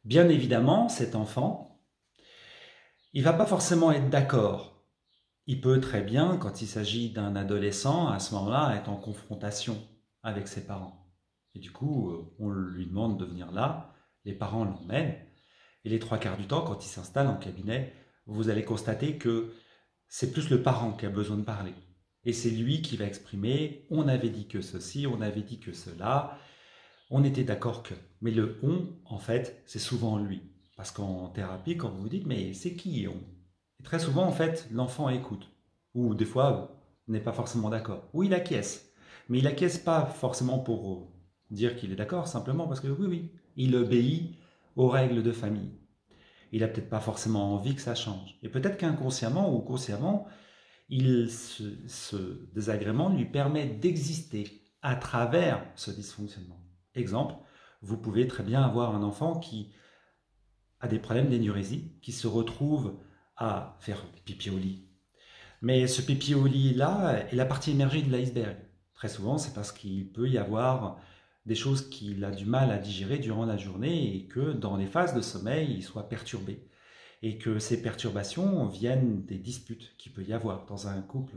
Bien évidemment, cet enfant, il va pas forcément être d'accord. Il peut très bien, quand il s'agit d'un adolescent, à ce moment-là, être en confrontation avec ses parents. Et du coup, on lui demande de venir là, les parents l'emmènent, et les trois quarts du temps, quand il s'installe en cabinet, vous allez constater que c'est plus le parent qui a besoin de parler. Et c'est lui qui va exprimer, on avait dit que ceci, on avait dit que cela, on était d'accord que. Mais le on, en fait, c'est souvent lui. Parce qu'en thérapie, quand vous vous dites, mais c'est qui on? Et très souvent, en fait, l'enfant écoute. Ou des fois, n'est pas forcément d'accord. Ou il acquiesce. Mais il acquiesce pas forcément pour dire qu'il est d'accord, simplement parce que oui, oui, il obéit aux règles de famille. Il a peut-être pas forcément envie que ça change. Et peut-être qu'inconsciemment ou consciemment, ce désagrément lui permet d'exister à travers ce dysfonctionnement. Exemple, vous pouvez très bien avoir un enfant qui a des problèmes d'énurésie, qui se retrouve à faire pipi au lit. Mais ce pipi au lit-là est la partie émergée de l'iceberg. Très souvent, c'est parce qu'il peut y avoir des choses qu'il a du mal à digérer durant la journée et que dans les phases de sommeil, il soit perturbé. Et que ces perturbations viennent des disputes qu'il peut y avoir dans un couple,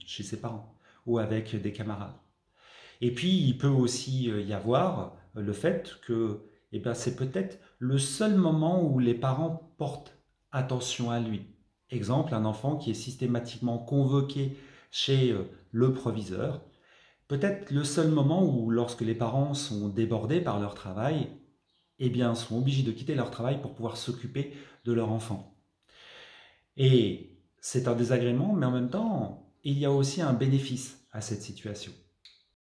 chez ses parents ou avec des camarades. Et puis, il peut aussi y avoir le fait que c'est peut-être le seul moment où les parents portent attention à lui. Exemple, un enfant qui est systématiquement convoqué chez le proviseur. Peut-être le seul moment où, lorsque les parents sont débordés par leur travail, sont obligés de quitter leur travail pour pouvoir s'occuper de leur enfant. Et c'est un désagrément, mais en même temps, il y a aussi un bénéfice à cette situation.